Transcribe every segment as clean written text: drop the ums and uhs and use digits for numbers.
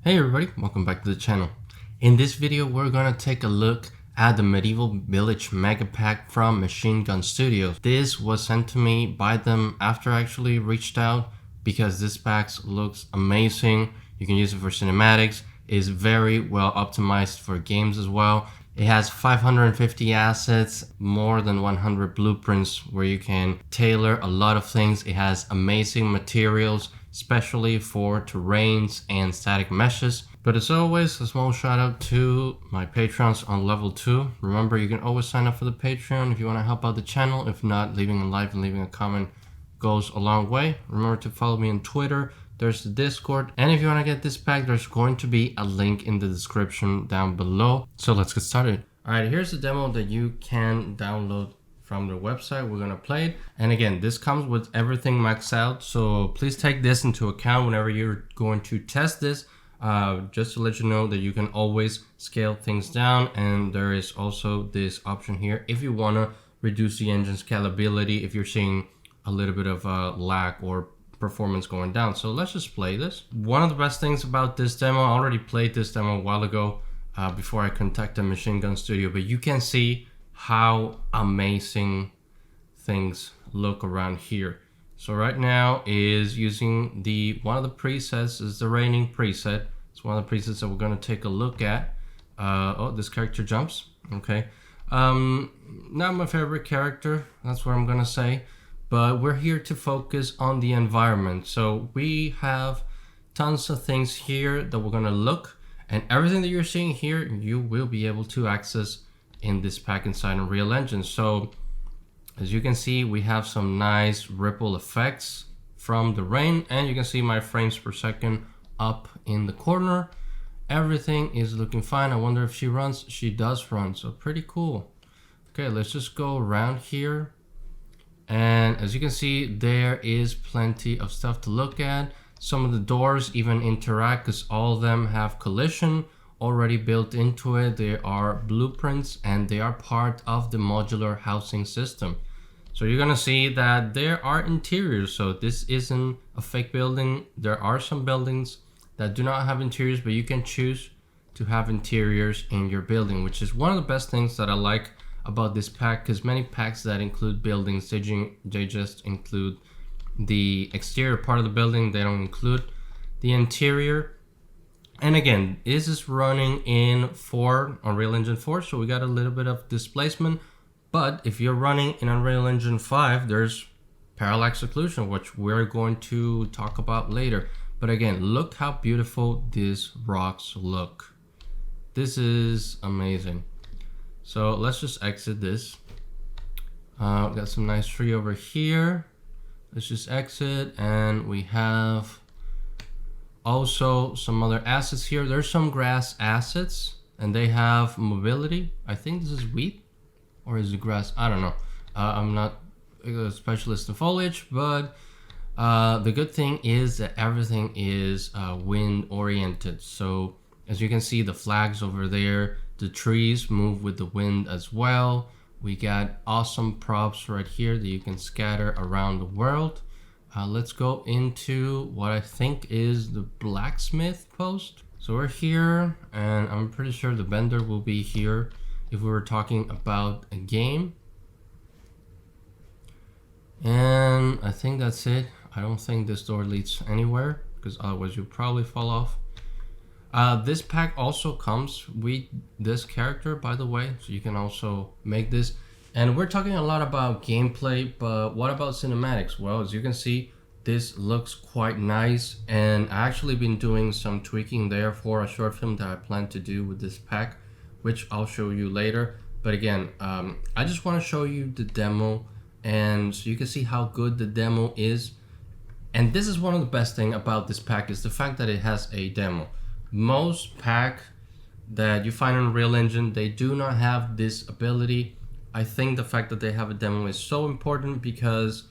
Hey everybody, welcome back to the channel. In this video, we're gonna take a look at the Medieval Village Mega Pack from Machine Gun Studios. This was sent to me by them after I actually reached out because this pack looks amazing. You can use it for cinematics. It's very well optimized for games as well. It has 550 assets, more than 100 blueprints where you can tailor a lot of things. It has amazing materials, especially for terrains and static meshes. But as always, a small shout out to my patrons on level 2. Remember, you can always sign up for the Patreon if you want to help out the channel. If not, leaving a like and leaving a comment goes a long way. Remember to follow me on Twitter. There's the Discord, and if you want to get this pack, there's going to be a link in the description down below. So let's get started. All right, here's the demo that you can download from their website. We're gonna play it, and again, this comes with everything maxed out, so please take this into account whenever you're going to test this. Just to let you know that you can always scale things down, and there is also this option here if you want to reduce the engine scalability if you're seeing a little bit of lag or performance going down. So let's just play this. One of the best things about this demo, I already played this demo a while ago before I contacted Machine Gun Studio, but you can see how amazing things look around here. So right now is using one of the presets is the raining preset. It's one of the presets that we're going to take a look at. Oh, this character jumps. Okay. Not my favorite character, that's what I'm going to say. But we're here to focus on the environment. So we have tons of things here that we're gonna look, and everything that you're seeing here, you will be able to access in this pack inside Unreal Engine. So as you can see, we have some nice ripple effects from the rain, and you can see my frames per second up in the corner. Everything is looking fine. I wonder if she runs. She does run, so pretty cool. Okay, let's just go around here. And as you can see, there is plenty of stuff to look at. Some of the doors even interact because all of them have collision already built into it. They are blueprints and they are part of the modular housing system. So you're gonna see that there are interiors. So this isn't a fake building. There are some buildings that do not have interiors, but you can choose to have interiors in your building, which is one of the best things that I like about this pack, because many packs that include buildings, they just include the exterior part of the building. They don't include the interior. And again, this is running in Unreal Engine 4, so we got a little bit of displacement. But if you're running in Unreal Engine 5, there's Parallax Occlusion, which we're going to talk about later. But again, look how beautiful these rocks look. This is amazing. So let's just exit this. Got some nice tree over here. Let's just exit, and we have also some other assets here. There's some grass assets, and they have mobility. I think this is wheat, or is it grass? I don't know. I'm not a specialist in foliage, but the good thing is that everything is wind oriented. So as you can see, the flags over there, the trees move with the wind as well. We got awesome props right here that you can scatter around the world. Let's go into what I think is the blacksmith post. So we're here, and I'm pretty sure the vendor will be here if we were talking about a game. And I think that's it. I don't think this door leads anywhere, because otherwise you'll probably fall off. This pack also comes with this character, by the way, so you can also make this. And we're talking a lot about gameplay, but what about cinematics? Well, as you can see, this looks quite nice, and I actually been doing some tweaking there for a short film that I plan to do with this pack, which I'll show you later. But again, I just want to show you the demo, and so you can see how good the demo is. And this is one of the best things about this pack, is the fact that it has a demo. Most pack that you find in Unreal Engine, they do not have this ability. I think the fact that they have a demo is so important, because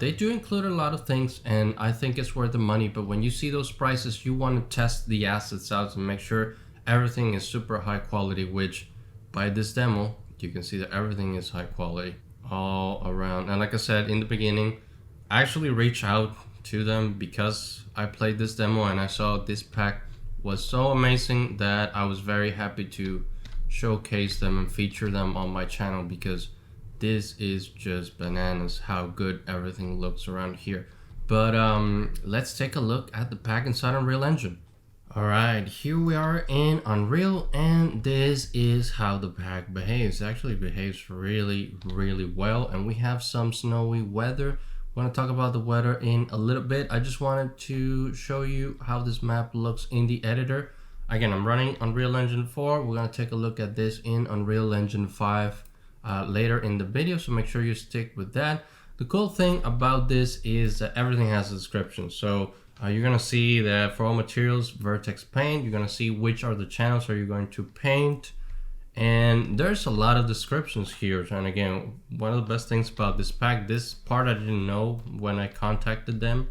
they do include a lot of things, and I think it's worth the money. But when you see those prices, you want to test the assets out and make sure everything is super high quality, which by this demo, you can see that everything is high quality all around. And like I said in the beginning, I actually reached out to them because I played this demo and I saw this pack was so amazing that I was very happy to showcase them and feature them on my channel, because this is just bananas how good everything looks around here. But let's take a look at the pack inside Unreal Engine. Alright, here we are in Unreal, and this is how the pack behaves. It actually behaves really well, and we have some snowy weather. I'm going to talk about the weather in a little bit. I just wanted to show you how this map looks in the editor. Again, I'm running Unreal Engine 4. We're going to take a look at this in Unreal Engine 5 later in the video, so make sure you stick with that. The cool thing about this is that everything has a description. So you're going to see that for all materials, vertex paint, you're going to see which are the channels are you going to paint. And there's a lot of descriptions here. And again, one of the best things about this pack, this part I didn't know when I contacted them,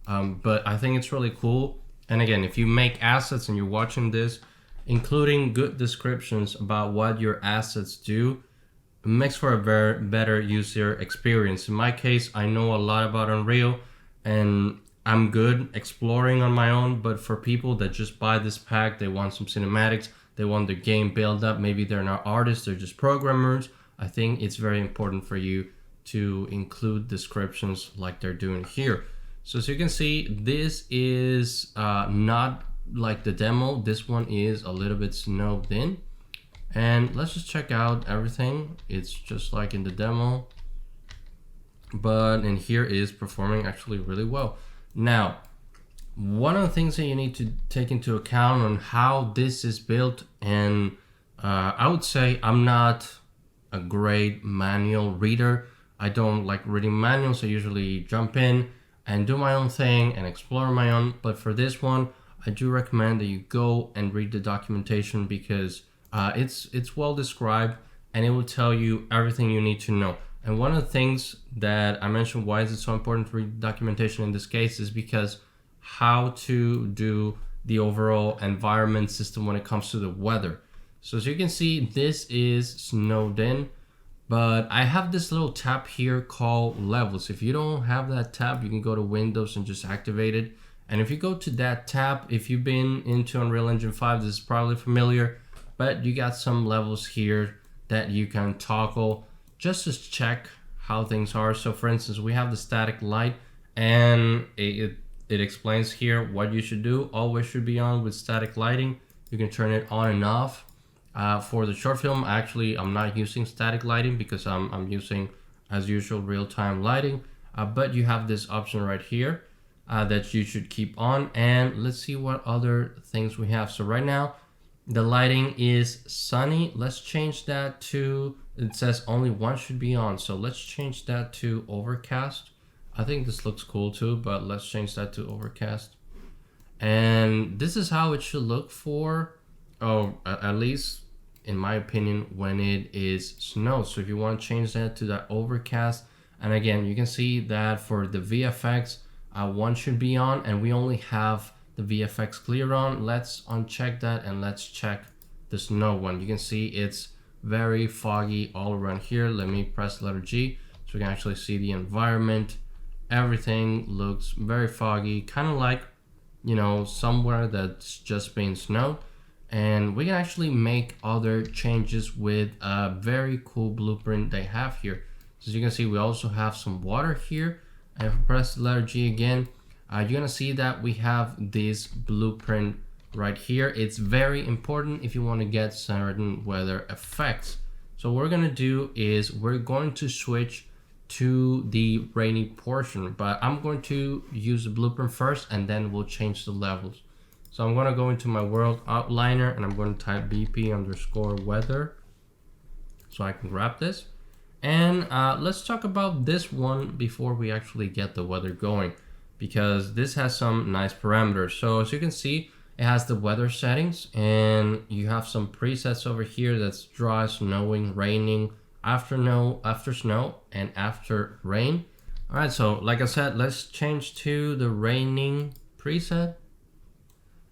but I think it's really cool. And again, if you make assets and you're watching this, including good descriptions about what your assets do, it makes for a better user experience. In my case, I know a lot about Unreal and I'm good exploring on my own, but for people that just buy this pack, they want some cinematics, they want the game build up, maybe they're not artists, they're just programmers, I think it's very important for you to include descriptions like they're doing here. So as you can see, this is not like the demo, this one is a little bit snowed in. And let's just check out everything. It's just like in the demo, but in here is performing actually really well. Now, one of the things that you need to take into account on how this is built, and I would say I'm not a great manual reader. I don't like reading manuals. I usually jump in and do my own thing and explore my own. But for this one, I do recommend that you go and read the documentation, because it's well described and it will tell you everything you need to know. And one of the things that I mentioned, why is it so important to read documentation in this case, is because how to do the overall environment system when it comes to the weather. So as you can see, this is snowed in, but I have this little tab here called levels. If you don't have that tab, you can go to Windows and just activate it. And if you go to that tab, if you've been into Unreal Engine 5, this is probably familiar, but you got some levels here that you can toggle just to check how things are. So for instance, we have the static light, and it explains here what you should do. Always should be on with static lighting. You can turn it on and off. For the short film, actually, I'm not using static lighting because I'm using, as usual, real-time lighting. But you have this option right here that you should keep on. And let's see what other things we have. So right now, the lighting is sunny. Let's change that to, it says only one should be on. So let's change that to overcast. I think this looks cool too, but let's change that to overcast. And this is how it should look for, at least in my opinion, when it is snow. So if you want to change that to that overcast, and again, you can see that for the VFX, one should be on, and we only have the VFX clear on. Let's uncheck that and let's check the snow one. You can see it's very foggy all around here. Let me press letter G so we can actually see the environment. Everything looks very foggy, kind of like, you know, somewhere that's just been snowed. And we can actually make other changes with a very cool blueprint they have here. So as you can see, we also have some water here. And if I press the letter G again, you're gonna see that we have this blueprint right here. It's very important if you want to get certain weather effects. So what we're gonna do is we're going to switch to the rainy portion, but I'm going to use the blueprint first and then we'll change the levels. So I'm going to go into my world outliner and I'm going to type BP_weather so I can grab this. And let's talk about this one before we actually get the weather going, because this has some nice parameters. So as you can see, it has the weather settings and you have some presets over here that's dry, snowing, raining, after snow, and after rain. All right, so like I said, let's change to the raining preset.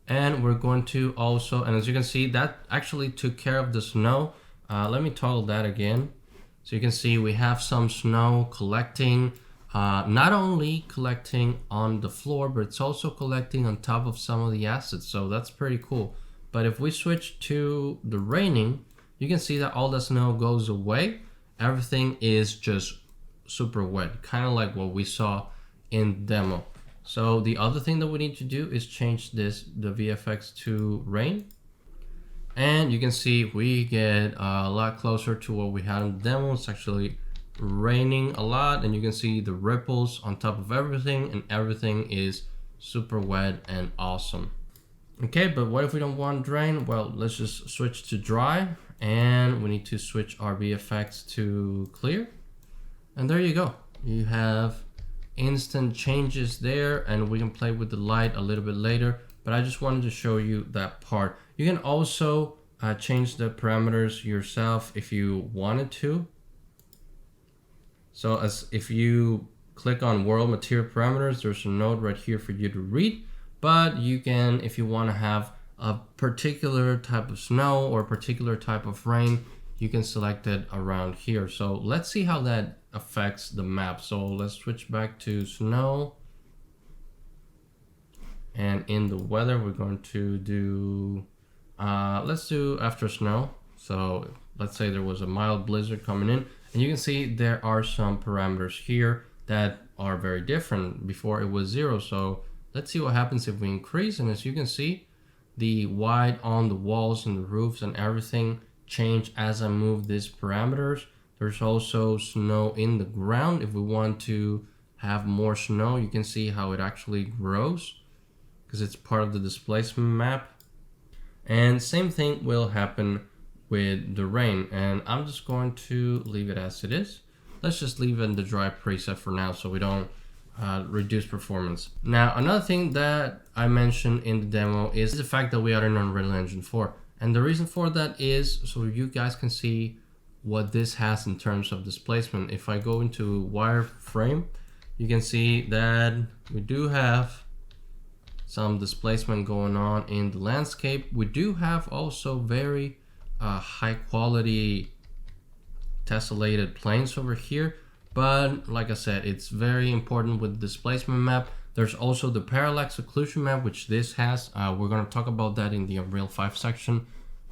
And we're going to also, and as you can see, that actually took care of the snow. Let me toggle that again. So you can see we have some snow collecting. not only collecting on the floor, but it's also collecting on top of some of the assets. So that's pretty cool. But if we switch to the raining, you can see that all the snow goes away. Everything is just super wet, kind of like what we saw in demo. So the other thing that we need to do is change the VFX to rain. And you can see we get a lot closer to what we had in the demo. It's actually raining a lot, and you can see the ripples on top of everything, and everything is super wet and awesome. Okay, but what if we don't want rain? Well, let's just switch to dry, and we need to switch our VFX to clear. And there you go. You have instant changes there, and we can play with the light a little bit later, but I just wanted to show you that part. You can also change the parameters yourself if you wanted to. So if you click on world material parameters, there's a note right here for you to read, but you can, if you want to have a particular type of snow or a particular type of rain, you can select it around here. So let's see how that affects the map. So let's switch back to snow. And in the weather, we're going to do, let's do after snow. So let's say there was a mild blizzard coming in, and you can see there are some parameters here that are very different. Before it was 0. So let's see what happens if we increase. And as you can see, the white on the walls and the roofs and everything change as I move these parameters. There's also snow in the ground. If we want to have more snow, you can see how it actually grows because it's part of the displacement map. And same thing will happen with the rain, and I'm just going to leave it as it is. Let's just leave it in the dry preset for now so we don't reduce performance. Now, another thing that I mentioned in the demo is the fact that we are in Unreal Engine 4. And the reason for that is so you guys can see what this has in terms of displacement. If I go into wireframe, you can see that we do have some displacement going on in the landscape. We do have also very high quality tessellated planes over here, but like I said, it's very important with the displacement map. There's also the Parallax Occlusion map, which this has. We're going to talk about that in the Unreal 5 section.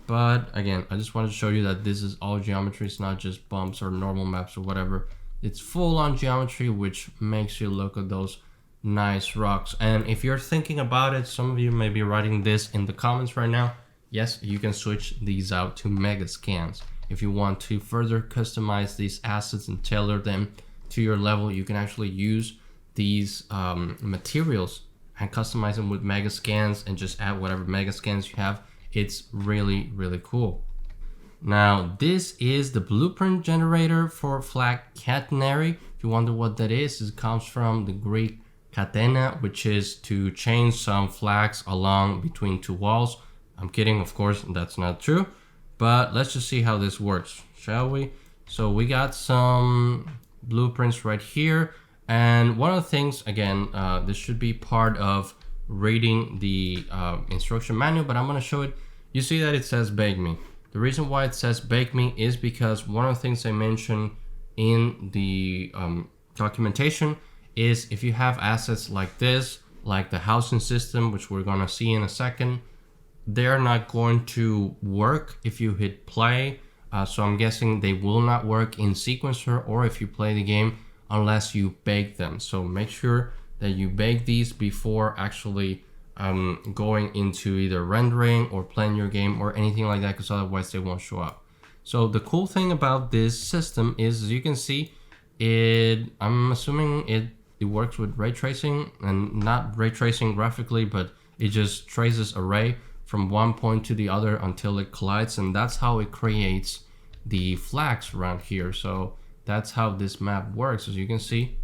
But again, I just wanted to show you that this is all geometry. It's not just bumps or normal maps or whatever. It's full on geometry, which makes you look at those nice rocks. And if you're thinking about it, some of you may be writing this in the comments right now. Yes, you can switch these out to Megascans. If you want to further customize these assets and tailor them to your level, you can actually use these materials and customize them with Megascans and just add whatever Megascans you have. It's really, really cool. Now, this is the blueprint generator for flag catenary. If you wonder what that is, it comes from the Greek catena, which is to chain some flags along between two walls. I'm kidding, of course, that's not true. But let's just see how this works, shall we? So we got some blueprints right here. And one of the things, again, this should be part of reading the instruction manual, but I'm going to show it. You see that it says bake me. The reason why it says bake me is because one of the things I mentioned in the documentation is if you have assets like this, like the housing system, which we're going to see in a second, they're not going to work if you hit play. So I'm guessing they will not work in sequencer or if you play the game unless you bake them. So make sure that you bake these before actually going into either rendering or playing your game or anything like that, because otherwise they won't show up. So the cool thing about this system is, as you can see, I'm assuming it works with ray tracing, and not ray tracing graphically, but it just traces a ray from one point to the other until it collides, and that's how it creates the flags around here. So that's how this map works. As you can see,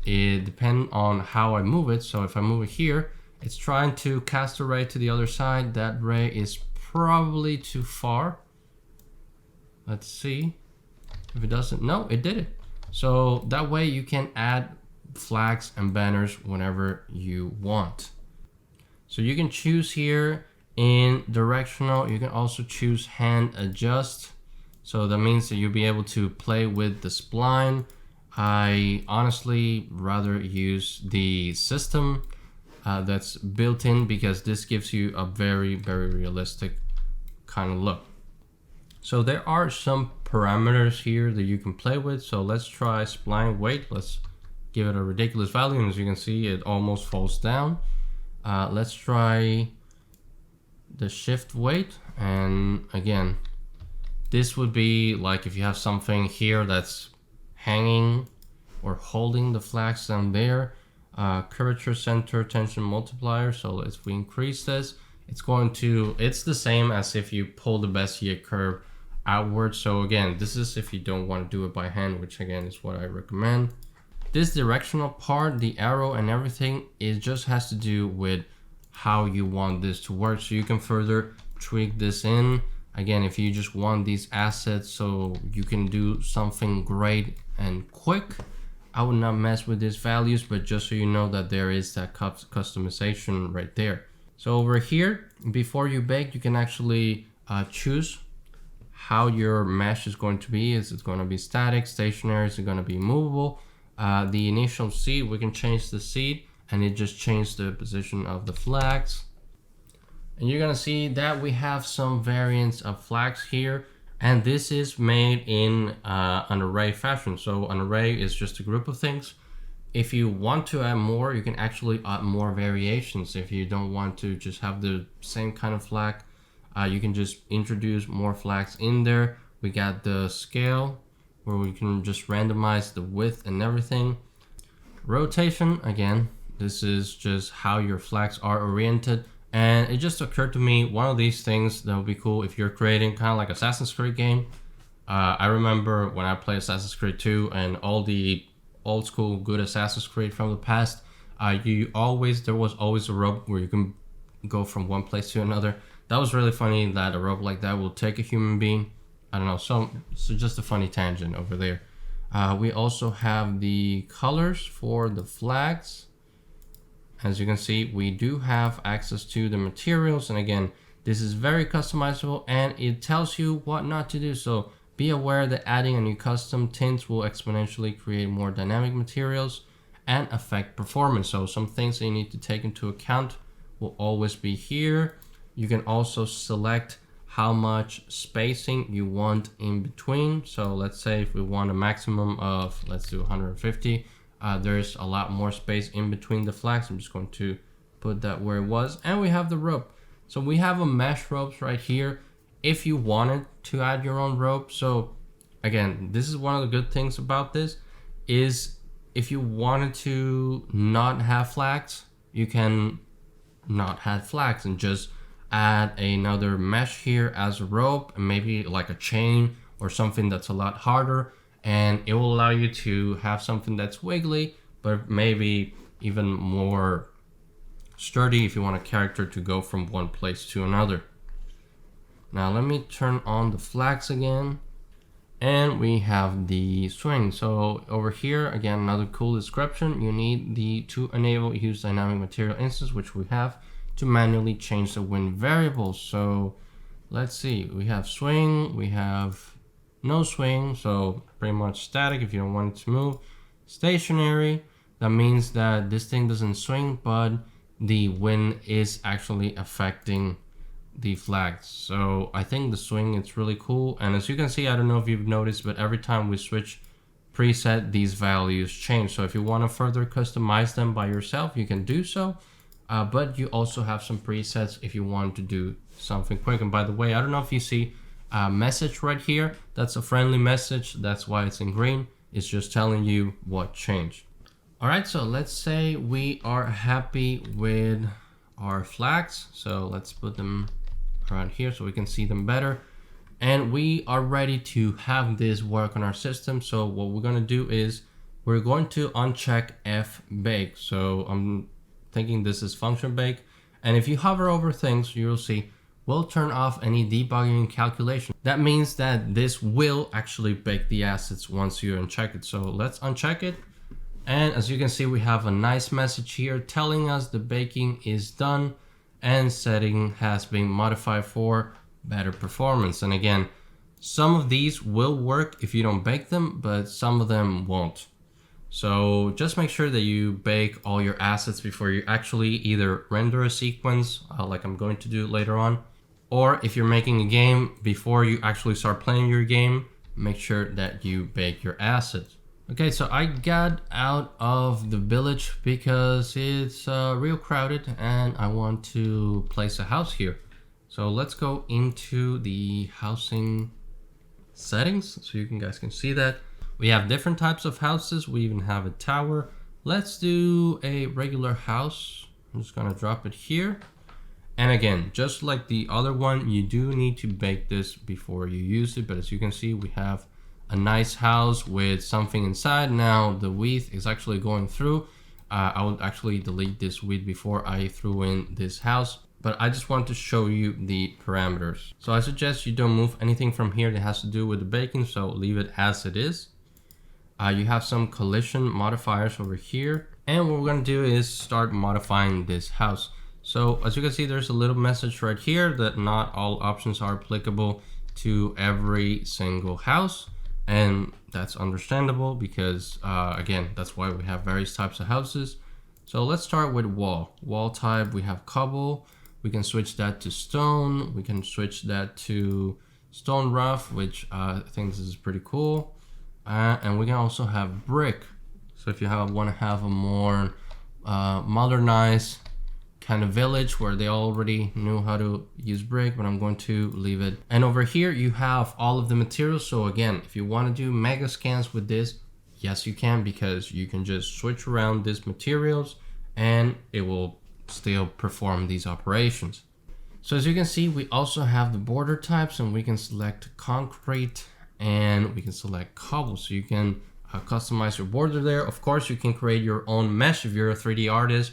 it depends on how I move it. So if I move it here, it's trying to cast a ray to the other side. That ray is probably too far. Let's see if it doesn't. No, it did it. So that way you can add flags and banners whenever you want. So you can choose here in directional. You can also choose hand adjust. So that means that you'll be able to play with the spline. I honestly rather use the system that's built in, because this gives you a very realistic kind of look. So there are some parameters here that you can play with. So let's try spline weight. Let's give it a ridiculous value, and as you can see, it almost falls down. Let's try the shift weight, and again, this would be like if you have something here that's hanging or holding the flags down there. Curvature center tension multiplier. So if we increase this, it's the same as if you pull the Bezier curve outward. So again, this is if you don't want to do it by hand, which again is what I recommend. This directional part, the arrow and everything, it just has to do with how you want this to work. So you can further tweak this in. Again, if you just want these assets so you can do something great and quick, I would not mess with these values, but just so you know that there is that customization right there. So over here, before you bake, you can actually choose how your mesh is going to be. Is it going to be static, stationary? Is it going to be movable? The initial seed, we can change the seed, and it just changed the position of the flags. And you're gonna see that we have some variants of flags here, and this is made in an array fashion. So an array is just a group of things. If you want to add more, you can actually add more variations. If you don't want to just have the same kind of flag, you can just introduce more flags in there. We got the scale, where we can just randomize the width and everything. Rotation, again, this is just how your flags are oriented. And it just occurred to me, one of these things that would be cool if you're creating kind of like Assassin's Creed game. I remember when I played Assassin's Creed 2 and all the old school good Assassin's Creed from the past, there was always a rope where you can go from one place to another. That was really funny that a rope like that will take a human being. I don't know, so just a funny tangent over there. We also have the colors for the flags. As you can see, we do have access to the materials, and again, this is very customizable and it tells you what not to do. So be aware that adding a new custom tints will exponentially create more dynamic materials and affect performance. So some things that you need to take into account will always be here. You can also select how much spacing you want in between. So let's say if we want a maximum of, let's do 150, there's a lot more space in between the flags. I'm just going to put that where it was. And we have the rope. So we have a mesh ropes right here if you wanted to add your own rope. So again, this is one of the good things about this, is if you wanted to not have flags, you can not have flags and just add another mesh here as a rope, and maybe like a chain or something that's a lot harder, and it will allow you to have something that's wiggly but maybe even more sturdy if you want a character to go from one place to another. Now let me turn on the flags again, and we have the swing. So over here again, another cool description. You need to enable use dynamic material instance, which we have, to manually change the wind variables. So let's see, we have swing, we have no swing, so pretty much static if you don't want it to move. Stationary, that means that this thing doesn't swing, but the wind is actually affecting the flags. So I think the swing, it's really cool. And as you can see, I don't know if you've noticed, but every time we switch preset, these values change. So if you want to further customize them by yourself, you can do so. But you also have some presets if you want to do something quick. And by the way, I don't know if you see a message right here. That's a friendly message. That's why it's in green. It's just telling you what changed. All right, so let's say we are happy with our flags. So let's put them around here so we can see them better. And we are ready to have this work on our system. So what we're going to do is we're going to uncheck F bake. So I'm thinking this is function bake. And if you hover over things, you'll see we'll turn off any debugging calculation. That means that this will actually bake the assets once you uncheck it. So let's uncheck it. And as you can see, we have a nice message here telling us the baking is done and setting has been modified for better performance. And again, some of these will work if you don't bake them, but some of them won't. So just make sure that you bake all your assets before you actually either render a sequence, like I'm going to do later on, or if you're making a game, before you actually start playing your game, make sure that you bake your assets. Okay, so I got out of the village because it's real crowded and I want to place a house here. So let's go into the housing settings so you guys can see that. We have different types of houses. We even have a tower. Let's do a regular house. I'm just gonna drop it here. And again, just like the other one, you do need to bake this before you use it. But as you can see, we have a nice house with something inside. Now the width is actually going through. I would actually delete this width before I threw in this house, but I just want to show you the parameters. So I suggest you don't move anything from here that has to do with the baking, so leave it as it is. You have some collision modifiers over here, and what we're gonna do is start modifying this house. So as you can see, there's a little message right here that not all options are applicable to every single house. And that's understandable because again, that's why we have various types of houses. So let's start with wall type. We have cobble. We can switch that to stone. We can switch that to stone rough, which I think this is pretty cool. And we can also have brick. So if you want to have a more modernized kind of village where they already knew how to use brick, but I'm going to leave it. And over here you have all of the materials. So again, if you want to do Megascans with this, yes you can, because you can just switch around these materials and it will still perform these operations. So as you can see, we also have the border types, and we can select concrete and we can select cobble, so you can customize your border there. Of course, you can create your own mesh if you're a 3D artist.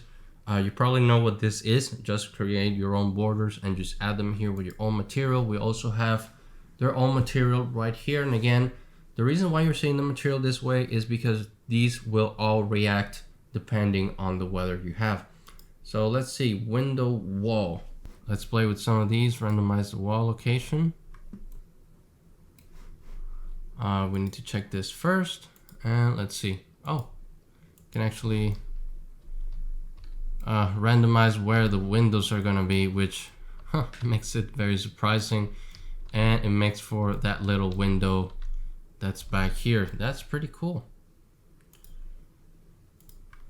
You probably know what this is. Just create your own borders and just add them here with your own material. We also have their own material right here. And again, the reason why you're seeing the material this way is because these will all react depending on the weather you have. So let's see, window wall. Let's play with some of these, randomize the wall location. We need to check this first, and let's see. Oh, you can actually randomize where the windows are gonna be, which makes it very surprising, and it makes for that little window that's back here. That's pretty cool.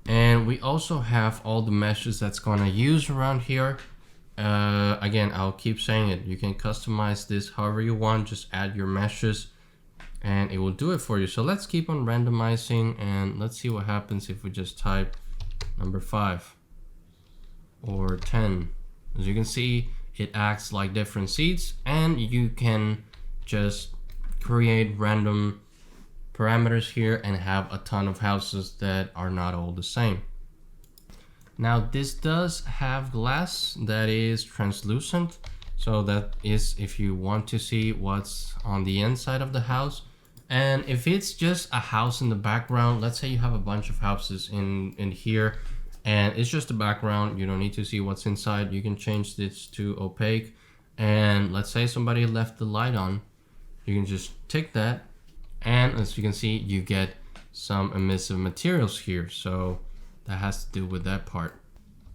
And we also have all the meshes that's gonna use around here. Again, I'll keep saying it, you can customize this however you want. Just add your meshes and it will do it for you. So let's keep on randomizing, and let's see what happens if we just type number 5 or 10. As you can see, it acts like different seeds, and you can just create random parameters here and have a ton of houses that are not all the same. Now this does have glass that is translucent, so that is if you want to see what's on the inside of the house. And if it's just a house in the background, let's say you have a bunch of houses in here and it's just a background, you don't need to see what's inside, you can change this to opaque. And let's say somebody left the light on, you can just tick that, and as you can see, you get some emissive materials here. So that has to do with that part.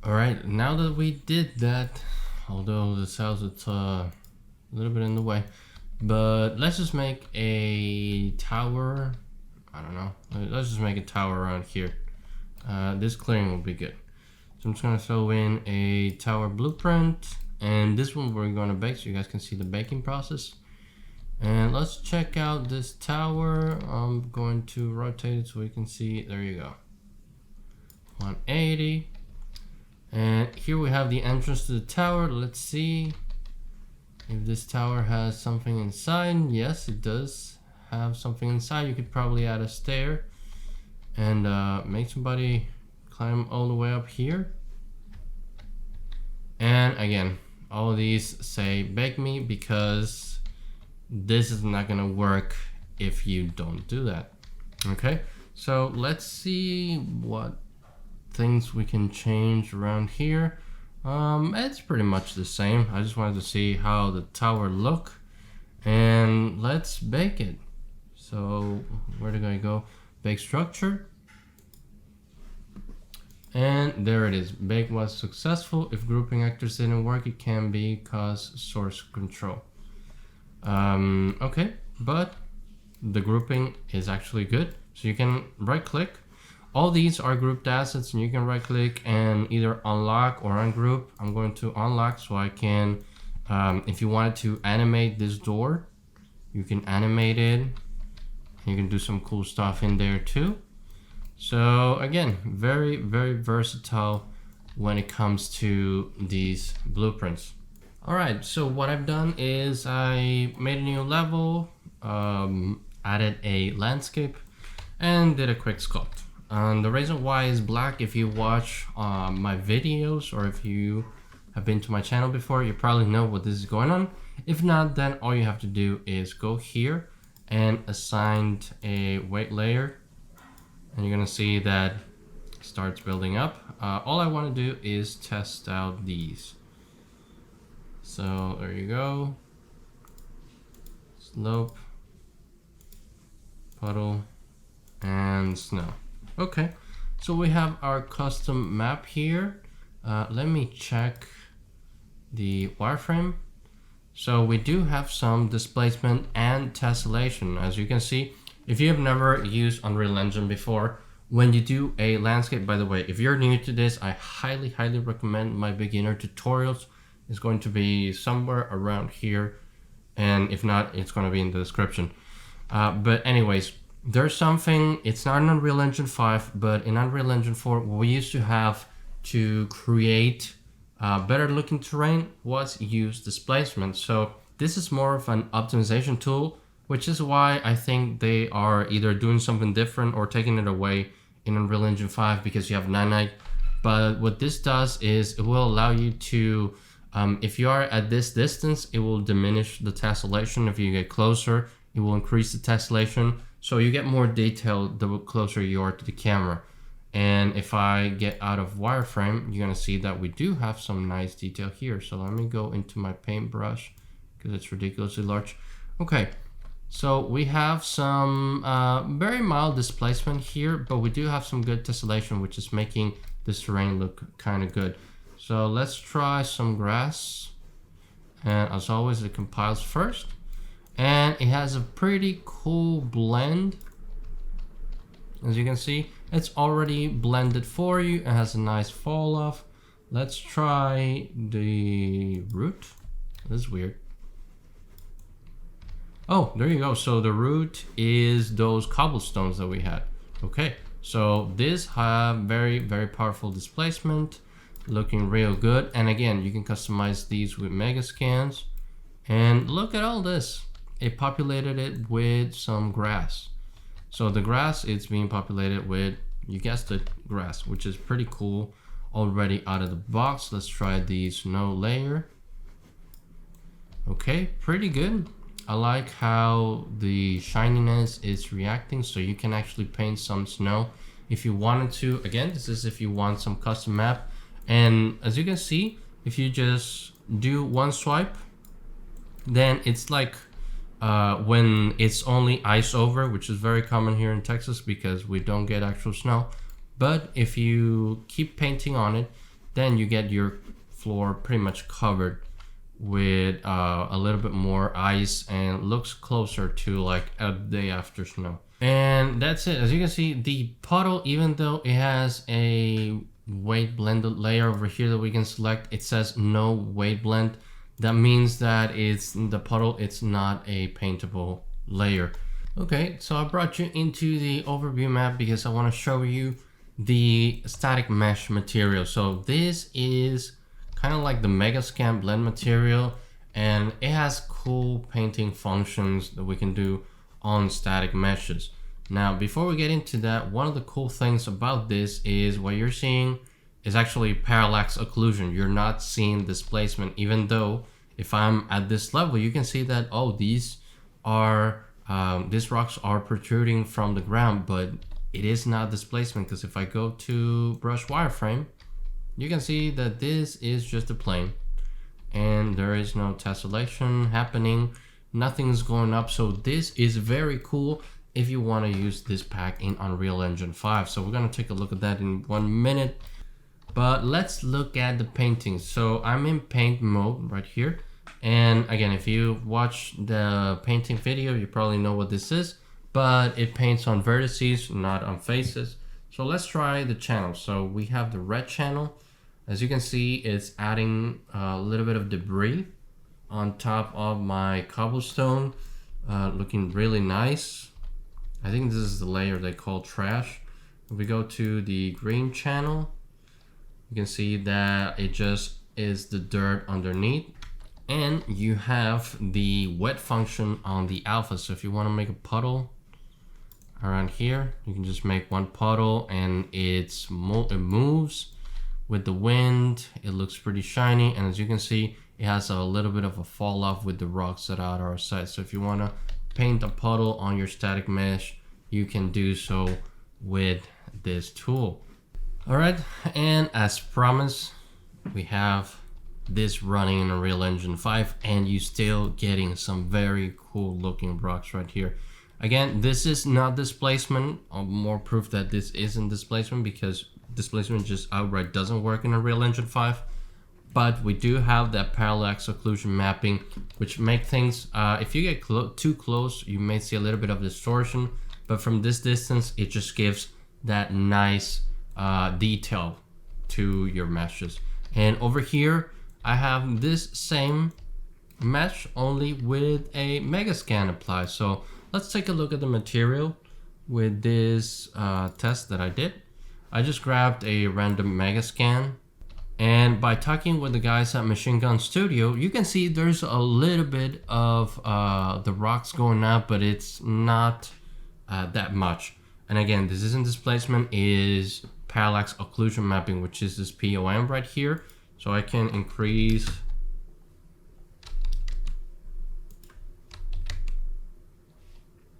All right, now that we did that, although this house is a little bit in the way, but let's just make a tower. I don't know, let's just make a tower around here. This clearing will be good. So I'm just gonna throw in a tower blueprint, and this one we're gonna bake so you guys can see the baking process. And let's check out this tower. I'm going to rotate it so we can see, there you go, 180. And here we have the entrance to the tower. Let's see if this tower has something inside. Yes, it does have something inside. You could probably add a stair and make somebody climb all the way up here. And again, all of these say bake me, because this is not gonna work if you don't do that. Okay, so let's see what things we can change around here. It's pretty much the same. I just wanted to see how the tower look, and let's bake it. So where did I go? Bake structure, And there it is. Bake was successful. If grouping actors didn't work, it can be cause source control. Okay, but the grouping is actually good. So you can right click. All these are grouped assets and you can right click and either unlock or ungroup. I'm going to unlock so I can, if you wanted to animate this door, you can animate it. You can do some cool stuff in there too. So again, very, very versatile when it comes to these blueprints. All right, so what I've done is I made a new level, added a landscape, and did a quick sculpt. And the reason why is black, if you watch my videos or if you have been to my channel before, you probably know what this is going on. If not, then all you have to do is go here and assign a weight layer. And you're gonna see that it starts building up. All I wanna do is test out these. So there you go. Slope, puddle, and snow. Okay, so we have our custom map here. Let me check the wireframe. So we do have some displacement and tessellation. As you can see, if you have never used Unreal Engine before, when you do a landscape, by the way, if you're new to this, I highly, highly recommend my beginner tutorials. It's going to be somewhere around here. And if not, it's going to be in the description. But anyways, there's something, it's not in Unreal Engine 5, but in Unreal Engine 4, what we used to have to create better looking terrain was use displacement. So this is more of an optimization tool, which is why I think they are either doing something different or taking it away in Unreal Engine 5 because you have nanite. But what this does is it will allow you to, if you are at this distance, it will diminish the tessellation. If you get closer, it will increase the tessellation. So you get more detail the closer you are to the camera. And if I get out of wireframe, you're gonna see that we do have some nice detail here. So let me go into my paintbrush because it's ridiculously large. Okay, so we have some very mild displacement here, but we do have some good tessellation, which is making this terrain look kind of good. So let's try some grass. And as always, it compiles first. And it has a pretty cool blend. As you can see, it's already blended for you. It has a nice fall off. Let's try the root. This is weird. Oh, there you go. So the root is those cobblestones that we had. Okay, so this have very, very powerful displacement, looking real good. And again, you can customize these with Megascans. And look at all this. It populated it with some grass. So the grass, it's being populated with, you guessed it, grass, which is pretty cool already out of the box. Let's try the snow layer. Okay, pretty good. I like how the shininess is reacting, so you can actually paint some snow if you wanted to. Again, this is if you want some custom map. And as you can see, if you just do one swipe, then it's like when it's only ice over, which is very common here in Texas because we don't get actual snow. But if you keep painting on it, then you get your floor pretty much covered with a little bit more ice and looks closer to like a day after snow. And that's it. As you can see, the puddle, even though it has a weight blended layer over here that we can select, it says no weight blend. That means that it's the puddle, it's not a paintable layer. Okay, so I brought you into the overview map because I want to show you the static mesh material. So this is kind of like the Megascan blend material, and it has cool painting functions that we can do on static meshes. Now, before we get into that, one of the cool things about this is what you're seeing is actually parallax occlusion. You're not seeing displacement, even though if I'm at this level, you can see that, oh, these rocks are protruding from the ground, but it is not displacement, because if I go to brush wireframe, you can see that this is just a plane and there is no tessellation happening. Nothing's going up. So this is very cool if you want to use this pack in Unreal Engine 5. So we're going to take a look at that in 1 minute. But let's look at the painting. So I'm in paint mode right here. And again, if you watch the painting video, you probably know what this is, but it paints on vertices, not on faces. So let's try the channel. So we have the red channel. As you can see, it's adding a little bit of debris on top of my cobblestone, looking really nice. I think this is the layer they call trash. If we go to the green channel, you can see that it just is the dirt underneath. And you have the wet function on the alpha. So if you want to make a puddle around here, you can just make one puddle, and it moves with the wind. It looks pretty shiny, and as you can see, it has a little bit of a fall off with the rocks that are at our side. So if you want to paint a puddle on your static mesh, you can do so with this tool. All right, and as promised, we have this running in Unreal Engine 5, and you still getting some very cool looking rocks right here. Again, this is not displacement, or more proof that this isn't displacement, because displacement just outright doesn't work in Unreal Engine 5. But we do have that parallax occlusion mapping, which make things, if you get too close, you may see a little bit of distortion, but from this distance, it just gives that nice detail to your meshes. And over here, I have this same mesh, only with a Megascan applied. So let's take a look at the material with this test that I did. I just grabbed a random Megascan, and by talking with the guys at Machine Gun Studio, you can see there's a little bit of the rocks going out, but it's not that much. And again, this isn't displacement, is parallax occlusion mapping, which is this POM right here. So I can increase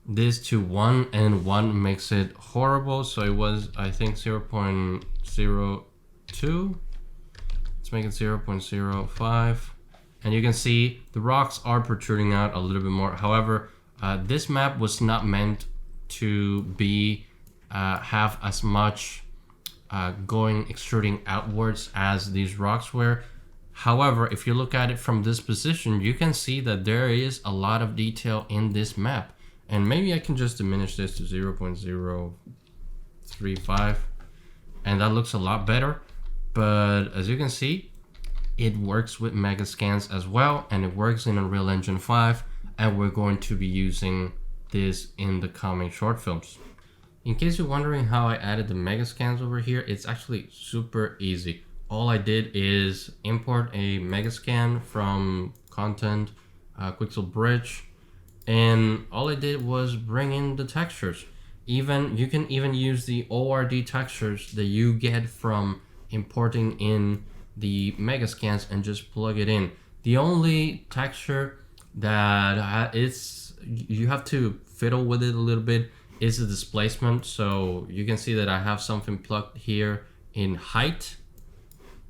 this to 1, and 1 makes it horrible. So it was, I think, 0.02. Let's make it 0.05. And you can see the rocks are protruding out a little bit more. However, this map was not meant to be have as much extruding outwards as these rocks were. However, if you look at it from this position, you can see that there is a lot of detail in this map. And maybe I can just diminish this to 0.035, and that looks a lot better. But as you can see, it works with Megascans as well, and it works in Unreal Engine 5, and we're going to be using this in the coming short films. In case you're wondering how I added the Megascans over here, it's actually super easy. All I did is import a Megascan from Content, Quixel Bridge, and all I did was bring in the textures. You can even use the ORD textures that you get from importing in the Megascans and just plug it in. The only texture that you have to fiddle with it a little bit is the displacement. So you can see that I have something plugged here in height,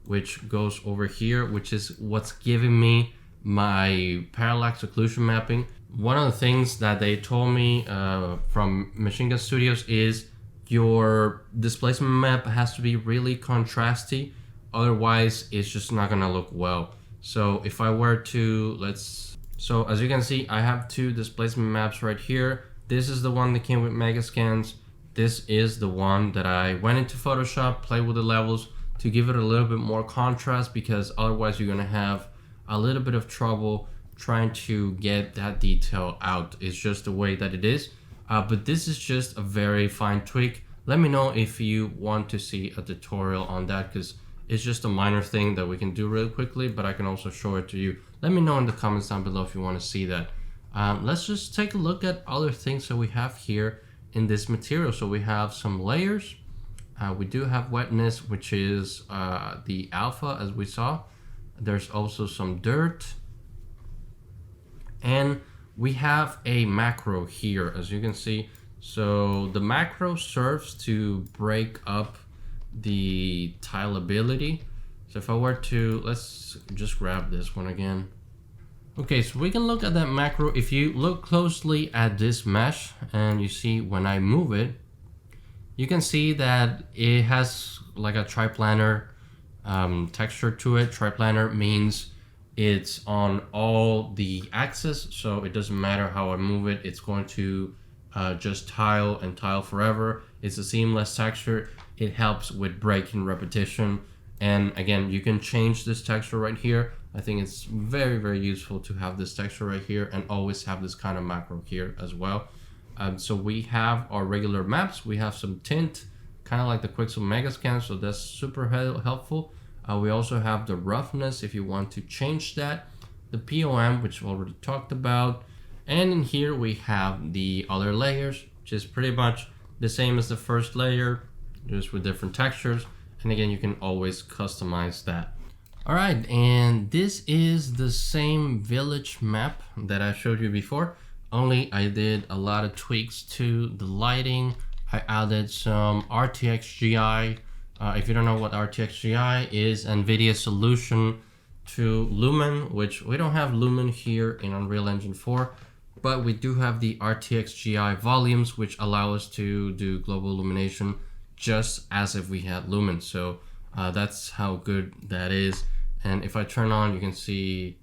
which goes over here, which is what's giving me my parallax occlusion mapping. One of the things that they told me from Machine Gun Studios is your displacement map has to be really contrasty, otherwise it's just not gonna look well. So if I were to, so as you can see, I have two displacement maps right here. This is the one that came with Megascans. This is the one that I went into Photoshop, played with the levels to give it a little bit more contrast, because otherwise you're gonna have a little bit of trouble trying to get that detail out. It's just the way that it is. But this is just a very fine tweak. Let me know if you want to see a tutorial on that, because it's just a minor thing that we can do really quickly, but I can also show it to you. Let me know in the comments down below if you want to see that. Let's just take a look at other things that we have here in this material. So we have some layers. We do have wetness, which is the alpha, as we saw. There's also some dirt. And we have a macro here, as you can see. So the macro serves to break up the tileability. So if I were to, let's just grab this one again. Okay, so we can look at that macro. If you look closely at this mesh and you see when I move it, you can see that it has like a triplanar texture to it. Triplanar means it's on all the axes, so it doesn't matter how I move it, it's going to just tile and tile forever. It's a seamless texture. It helps with breaking repetition. And again, you can change this texture right here. I think it's very, very useful to have this texture right here and always have this kind of macro here as well. So we have our regular maps. We have some tint, kind of like the Quixel Megascans, so that's super helpful. We also have the roughness if you want to change that. The POM, which we already talked about. And in here we have the other layers, which is pretty much the same as the first layer, just with different textures. And again, you can always customize that. All right, and this is the same village map that I showed you before, only I did a lot of tweaks to the lighting. I added some RTXGI. If you don't know what RTXGI is, NVIDIA's solution to Lumen, which we don't have Lumen here in Unreal Engine 4, but we do have the RTXGI volumes, which allow us to do global illumination just as if we had Lumen. So that's how good that is. And if I turn on, you can see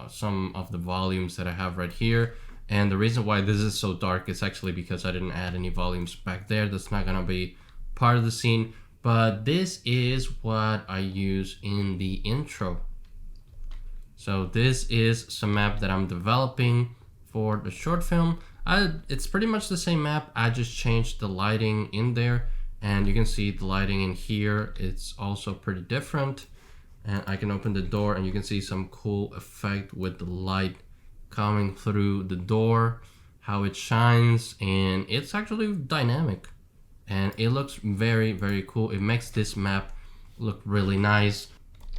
some of the volumes that I have right here. And the reason why this is so dark is actually because I didn't add any volumes back there. That's not gonna be part of the scene, but this is what I use in the intro. So this is some map that I'm developing for the short film. It's pretty much the same map. I just changed the lighting in there, and you can see the lighting in here. It's also pretty different. And I can open the door and you can see some cool effect with the light coming through the door, how it shines, and it's actually dynamic. And it looks very, very cool. It makes this map look really nice.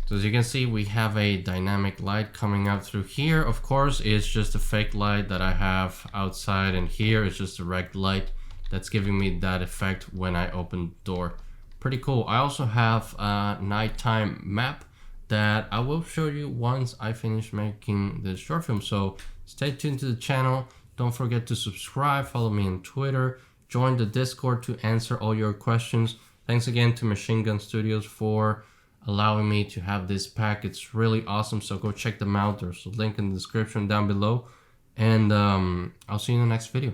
So as you can see, we have a dynamic light coming out through here. Of course, it's just a fake light that I have outside, and here it's just a direct light that's giving me that effect when I open the door. Pretty cool. I also have a nighttime map that I will show you once I finish making the short film. So stay tuned to the channel. Don't forget to subscribe, follow me on Twitter, join the Discord to answer all your questions. Thanks again to Machine Gun Studios for allowing me to have this pack. It's really awesome, so go check them out. There's a link in the description down below. And I'll see you in the next video.